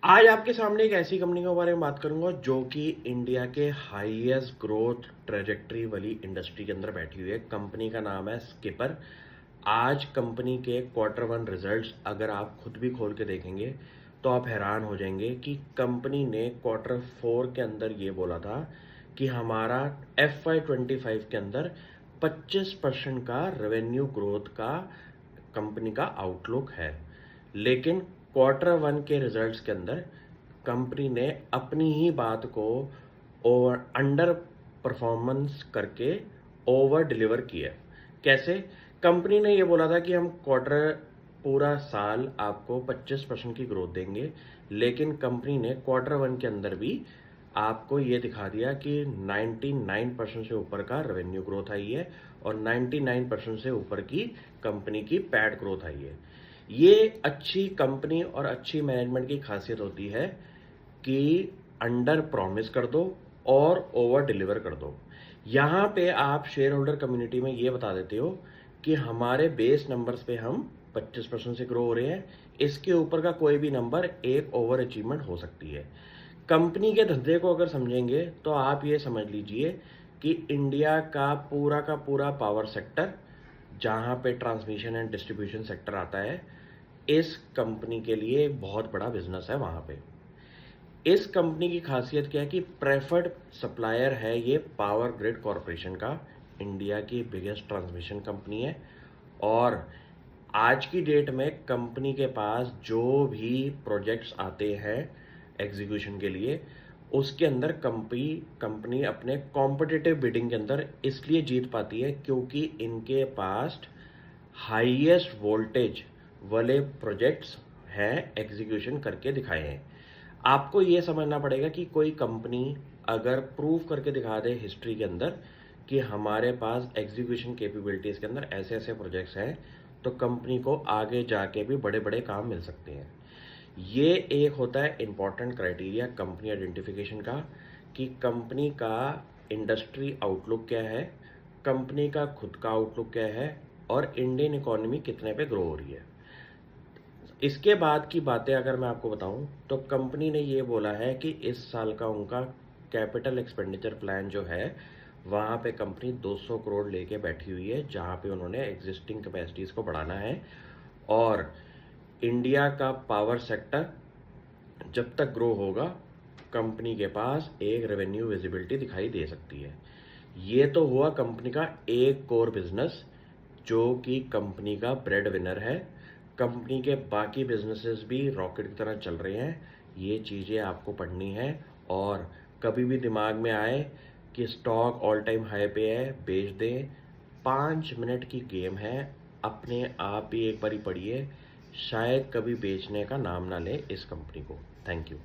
आज आपके सामने एक ऐसी कंपनी के बारे में बात करूंगा जो कि इंडिया के हाईएस्ट ग्रोथ ट्रेजेक्टरी वाली इंडस्ट्री के अंदर बैठी हुई है। कंपनी का नाम है स्किपर। आज कंपनी के Q1 रिजल्ट्स अगर आप खुद भी खोल के देखेंगे तो आप हैरान हो जाएंगे कि कंपनी ने Q4 के अंदर ये बोला था कि हमारा FY25 के अंदर 25% का रेवेन्यू ग्रोथ का कंपनी का आउटलुक है। लेकिन Q1 के रिजल्ट्स के अंदर कंपनी ने अपनी ही बात को ओवर अंडर परफॉर्मेंस करके ओवर डिलीवर किया। कैसे? कंपनी ने ये बोला था कि हम पूरा साल आपको 25% की ग्रोथ देंगे, लेकिन कंपनी ने Q1 के अंदर भी आपको ये दिखा दिया कि 99% से ऊपर का रेवेन्यू ग्रोथ आई है और 99% से ऊपर की कंपनी की पैट ग्रोथ आई है। ये अच्छी कंपनी और अच्छी मैनेजमेंट की खासियत होती है कि अंडर प्रॉमिस कर दो और ओवर डिलीवर कर दो। यहाँ पे आप शेयर होल्डर कम्युनिटी में ये बता देते हो कि हमारे बेस नंबर्स पे हम 25% से ग्रो हो रहे हैं, इसके ऊपर का कोई भी नंबर एक ओवर अचीवमेंट हो सकती है। कंपनी के धंधे को अगर समझेंगे तो आप ये समझ लीजिए कि इंडिया का पूरा पावर सेक्टर, जहाँ पे ट्रांसमिशन एंड डिस्ट्रीब्यूशन सेक्टर आता है, इस कंपनी के लिए बहुत बड़ा बिजनेस है। वहाँ पे इस कंपनी की खासियत क्या है कि प्रेफर्ड सप्लायर है ये पावर ग्रिड कॉरपोरेशन का। इंडिया की बिगेस्ट ट्रांसमिशन कंपनी है और आज की डेट में कंपनी के पास जो भी प्रोजेक्ट्स आते हैं एग्जीक्यूशन के लिए, उसके अंदर कंपनी अपने कॉम्पिटिटिव बिडिंग के अंदर इसलिए जीत पाती है क्योंकि इनके पास हाईएस्ट वोल्टेज वाले प्रोजेक्ट्स हैं, एग्जीक्यूशन करके दिखाए हैं। आपको ये समझना पड़ेगा कि कोई कंपनी अगर प्रूव करके दिखा दे हिस्ट्री के अंदर कि हमारे पास एग्जीक्यूशन कैपेबिलिटीज़ के अंदर ऐसे ऐसे प्रोजेक्ट्स हैं, तो कंपनी को आगे जाके भी बड़े बड़े काम मिल सकते हैं। ये एक होता है इम्पॉर्टेंट क्राइटेरिया कंपनी आइडेंटिफिकेशन का कि कंपनी का इंडस्ट्री आउटलुक क्या है, कंपनी का खुद का आउटलुक क्या है और इंडियन इकोनॉमी कितने पे ग्रो हो रही है। इसके बाद की बातें अगर मैं आपको बताऊं तो कंपनी ने ये बोला है कि इस साल का उनका कैपिटल एक्सपेंडिचर प्लान जो है, वहाँ पे कंपनी 200 करोड़ लेके बैठी हुई है, जहाँ पे उन्होंने एग्जिस्टिंग कैपेसिटीज़ को बढ़ाना है और इंडिया का पावर सेक्टर जब तक ग्रो होगा कंपनी के पास एक रेवेन्यू विजिबिलिटी दिखाई दे सकती है। ये तो हुआ कंपनी का एक कोर बिजनेस जो कि कंपनी का ब्रेड विनर है। कंपनी के बाकी बिजनेसेस भी रॉकेट की तरह चल रहे हैं। ये चीज़ें आपको पढ़नी है और कभी भी दिमाग में आए कि स्टॉक ऑल टाइम हाई पे है, बेच दें, 5 मिनट की गेम है, अपने आप ही एक बारी पढ़िए, शायद कभी बेचने का नाम ना ले इस कंपनी को। Thank you.